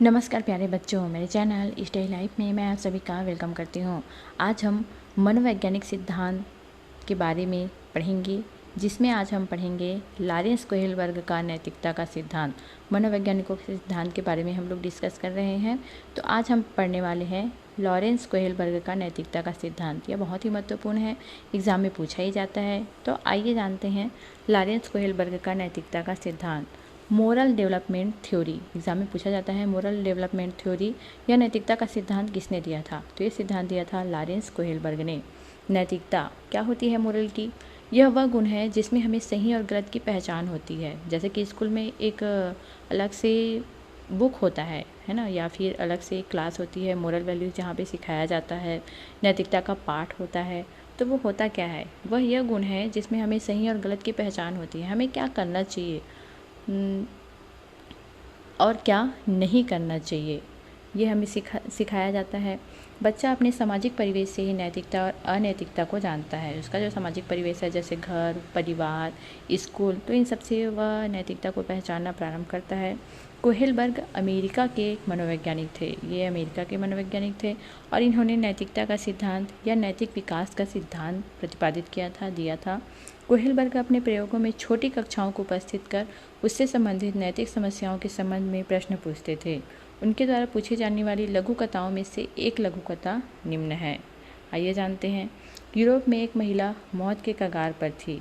नमस्कार प्यारे बच्चों, मेरे चैनल स्टे लाइफ में मैं आप सभी का वेलकम करती हूँ। आज हम मनोवैज्ञानिक सिद्धांत के बारे में पढ़ेंगे, जिसमें आज हम पढ़ेंगे लॉरेंस कोहेलबर्ग का नैतिकता का सिद्धांत। मनोवैज्ञानिकों के सिद्धांत के बारे में हम लोग डिस्कस कर रहे हैं। तो आज हम पढ़ने वाले हैं लॉरेंस कोहेलबर्ग का नैतिकता का सिद्धांत। यह बहुत ही महत्वपूर्ण है, एग्जाम में पूछा ही जाता है। तो आइए जानते हैं लॉरेंस कोहेलबर्ग का नैतिकता का सिद्धांत। मोरल डेवलपमेंट थ्योरी, एग्जाम में पूछा जाता है मोरल डेवलपमेंट थ्योरी या नैतिकता का सिद्धांत किसने दिया था? तो ये सिद्धांत दिया था लॉरेंस कोहेलबर्ग ने। नैतिकता क्या होती है? मोरलिटी यह वह गुण है जिसमें हमें सही और गलत की पहचान होती है। जैसे कि स्कूल में एक अलग से बुक होता है ना, या फिर अलग से क्लास होती है मोरल वैल्यूज़ जहाँ पे सिखाया जाता है, नैतिकता का पाठ होता है। तो वो होता क्या है? वह यह गुण है जिसमें हमें सही और गलत की पहचान होती है, हमें क्या करना चाहिए और क्या नहीं करना चाहिए, ये हमें सिखाया जाता है। बच्चा अपने सामाजिक परिवेश से ही नैतिकता और अनैतिकता को जानता है। उसका जो सामाजिक परिवेश है, जैसे घर, परिवार, स्कूल, तो इन सबसे वह नैतिकता को पहचानना प्रारंभ करता है। कोहेलबर्ग अमेरिका के मनोवैज्ञानिक थे। ये अमेरिका के मनोवैज्ञानिक थे और इन्होंने नैतिकता का सिद्धांत या नैतिक विकास का सिद्धांत प्रतिपादित दिया था। कोहेलबर्ग अपने प्रयोगों में छोटी कक्षाओं को उपस्थित कर उससे संबंधित नैतिक समस्याओं के संबंध में प्रश्न पूछते थे। उनके द्वारा पूछी जाने वाली लघु कथाओं में से एक लघु कथा निम्न है। आइए जानते हैं। यूरोप में एक महिला मौत के कगार पर थी।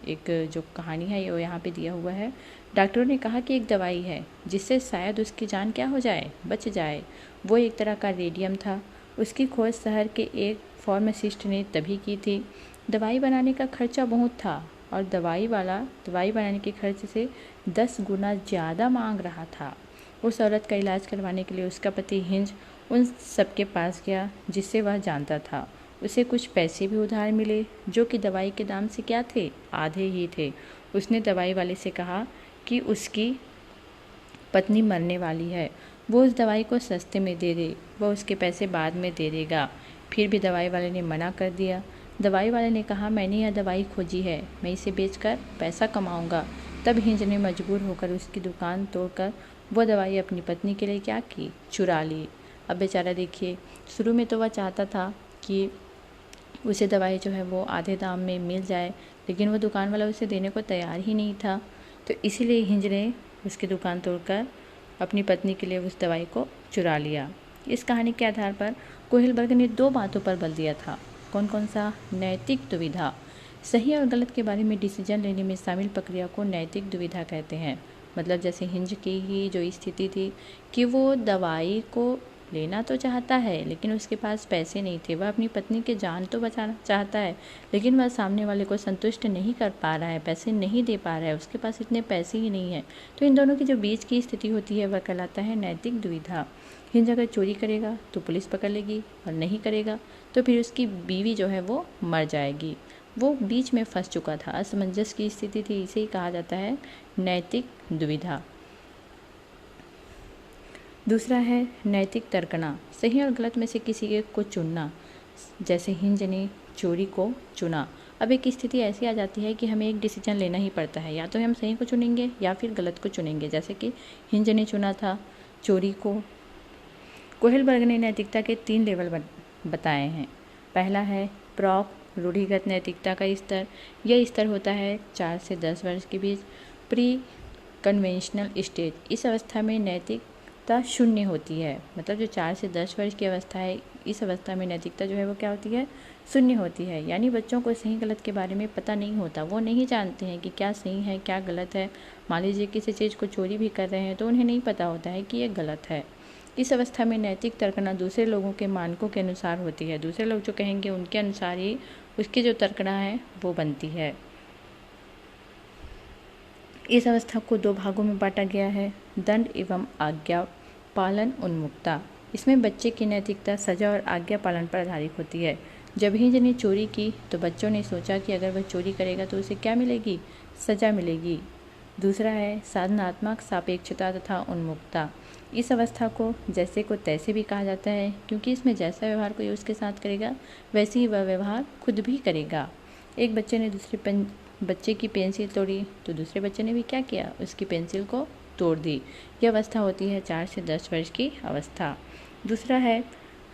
एक जो कहानी है वो यहाँ पे दिया हुआ है। डॉक्टरों ने कहा कि एक दवाई है जिससे शायद उसकी जान क्या हो जाए, बच जाए। वो एक तरह का रेडियम था। उसकी खोज शहर के एक फार्मासिस्ट ने तभी की थी। दवाई बनाने का खर्चा बहुत था और दवाई बनाने के खर्च से 10 गुना ज़्यादा मांग रहा था। उस औरत का इलाज करवाने के लिए उसका पति हिंज उन सबके पास गया जिससे वह जानता था। उसे कुछ पैसे भी उधार मिले जो कि दवाई के दाम से क्या थे, आधे ही थे। उसने दवाई वाले से कहा कि उसकी पत्नी मरने वाली है, वो उस दवाई को सस्ते में दे दे, वह उसके पैसे बाद में दे देगा। फिर भी दवाई वाले ने मना कर दिया। दवाई वाले ने कहा, मैंने यह दवाई खोजी है, मैं इसे बेचकर पैसा कमाऊंगा। तब हिंज ने मजबूर होकर उसकी दुकान तोड़कर वो दवाई अपनी पत्नी के लिए क्या की, चुरा ली। अब बेचारा देखिए, शुरू में तो वह चाहता था कि उसे दवाई जो है वो आधे दाम में मिल जाए, लेकिन वो दुकान वाला उसे देने को तैयार ही नहीं था। तो इसीलिए हिंज ने उसकी दुकान तोड़कर अपनी पत्नी के लिए उस दवाई को चुरा लिया। इस कहानी के आधार पर कोहेलबर्ग ने 2 बातों पर बल दिया था। कौन कौन सा? नैतिक दुविधा। सही और गलत के बारे में डिसीजन लेने में शामिल प्रक्रिया को नैतिक दुविधा कहते हैं। मतलब जैसे हिंज की ही जो स्थिति थी कि वो दवाई को लेना तो चाहता है लेकिन उसके पास पैसे नहीं थे। वह अपनी पत्नी की जान तो बचाना चाहता है लेकिन वह सामने वाले को संतुष्ट नहीं कर पा रहा है, पैसे नहीं दे पा रहा है, उसके पास इतने पैसे ही नहीं है। तो इन दोनों की जो बीच की स्थिति होती है वह कहलाता है नैतिक दुविधा। हिंज अगर चोरी करेगा तो पुलिस पकड़ लेगी और नहीं करेगा तो फिर उसकी बीवी जो है वो मर जाएगी। वो बीच में फंस चुका था, असमंजस की स्थिति थी, इसे ही कहा जाता है नैतिक दुविधा। दूसरा है नैतिक तर्कना। सही और गलत में से किसी एक को चुनना। जैसे हिंज ने चोरी को चुना। अब एक स्थिति ऐसी आ जाती है कि हमें एक डिसीजन लेना ही पड़ता है, या तो हम सही को चुनेंगे या फिर गलत को चुनेंगे। जैसे कि हिंज ने चुना था चोरी को। कोहेलबर्ग ने नैतिकता के 3 लेवल बताए हैं। पहला है प्रॉप रूढ़िगत नैतिकता का स्तर। यह स्तर होता है 4 से 10 वर्ष के बीच। प्री कन्वेंशनल स्टेज, इस अवस्था में नैतिकता शून्य होती है। मतलब जो 4 से 10 वर्ष की अवस्था है, इस अवस्था में नैतिकता जो है वो क्या होती है, शून्य होती है। यानी बच्चों को सही गलत के बारे में पता नहीं होता, वो नहीं जानते हैं कि क्या सही है क्या गलत है। मान लीजिए किसी चीज़ को चोरी भी कर रहे हैं तो उन्हें नहीं पता होता है कि ये गलत है। इस अवस्था में नैतिक तर्कना दूसरे लोगों के मानकों के अनुसार होती है। दूसरे लोग जो कहेंगे उनके अनुसार ही उसकी जो तर्कना है वो बनती है। इस अवस्था को 2 भागों में बांटा गया है, दंड एवं आज्ञा पालन उन्मुक्ता। इसमें बच्चे की नैतिकता सजा और आज्ञा पालन पर आधारित होती है। जब हिंज ने चोरी की तो बच्चों ने सोचा कि अगर वह चोरी करेगा तो उसे क्या मिलेगी, सजा मिलेगी। दूसरा है साधनात्मक सापेक्षता तथा उन्मुक्ता। इस अवस्था को जैसे को तैसे भी कहा जाता है, क्योंकि इसमें जैसा व्यवहार कोई उसके साथ करेगा वैसे ही वह व्यवहार खुद भी करेगा। एक बच्चे ने दूसरे बच्चे की पेंसिल तोड़ी तो दूसरे बच्चे ने भी क्या किया, उसकी पेंसिल को तोड़ दी। यह अवस्था होती है 4 से 10 वर्ष की अवस्था। दूसरा है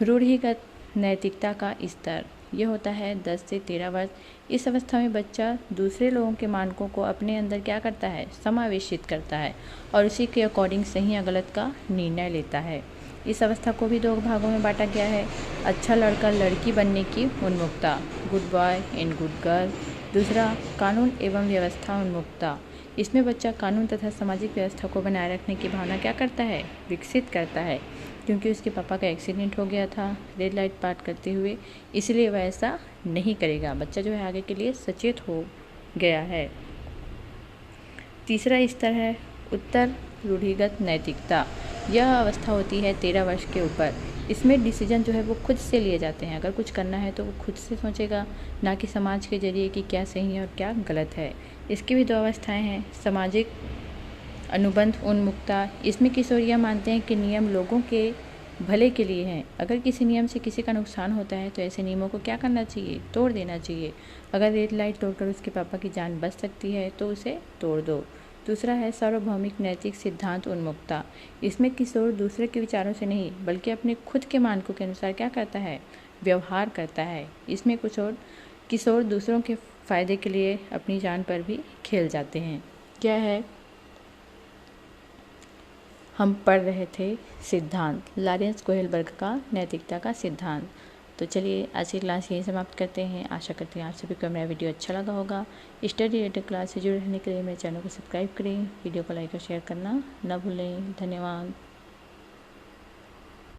रूढ़िगत नैतिकता का स्तर। यह होता है 10 से 13 वर्ष। इस अवस्था में बच्चा दूसरे लोगों के मानकों को अपने अंदर क्या करता है, समावेशित करता है और उसी के अकॉर्डिंग सही या गलत का निर्णय लेता है। इस अवस्था को भी 2 भागों में बांटा गया है। अच्छा लड़का लड़की बनने की उन्मुखता, good boy and good girl. दूसरा कानून एवं व्यवस्था उन्मुखता। इसमें बच्चा कानून तथा सामाजिक व्यवस्था को बनाए रखने की भावना क्या करता है, विकसित करता है, क्योंकि उसके पापा का एक्सीडेंट हो गया था रेड लाइट पार करते हुए, इसलिए वह ऐसा नहीं करेगा। बच्चा जो है आगे के लिए सचेत हो गया है। तीसरा स्तर है उत्तर रूढ़िगत नैतिकता। यह अवस्था होती है 13 वर्ष के ऊपर। इसमें डिसीजन जो है वो खुद से लिए जाते हैं। अगर कुछ करना है तो वो खुद से सोचेगा, ना कि समाज के जरिए कि क्या सही है और क्या गलत है। इसकी भी 2 अवस्थाएं हैं। सामाजिक अनुबंध उन्मुखता। इसमें किशोरियाँ मानते हैं कि नियम लोगों के भले के लिए हैं। अगर किसी नियम से किसी का नुकसान होता है तो ऐसे नियमों को क्या करना चाहिए, तोड़ देना चाहिए। अगर रेड लाइट तोड़कर उसके पापा की जान बच सकती है तो उसे तोड़ दो। दूसरा है सार्वभौमिक नैतिक सिद्धांत उन्मुखता। इसमें किशोर दूसरे के विचारों से नहीं बल्कि अपने खुद के मानकों के अनुसार क्या करता है, व्यवहार करता है। इसमें किशोर दूसरों के फायदे के लिए अपनी जान पर भी खेल जाते हैं। क्या है, हम पढ़ रहे थे सिद्धांत, लॉरेंस कोहेलबर्ग का नैतिकता का सिद्धांत। तो चलिए आज की क्लास यहीं समाप्त करते हैं। आशा करते हैं आप सभी को मेरा वीडियो अच्छा लगा होगा। स्टडी रिलेटेड क्लास से जुड़े रहने के लिए मेरे चैनल को सब्सक्राइब करें, वीडियो को लाइक और शेयर करना न भूलें। धन्यवाद।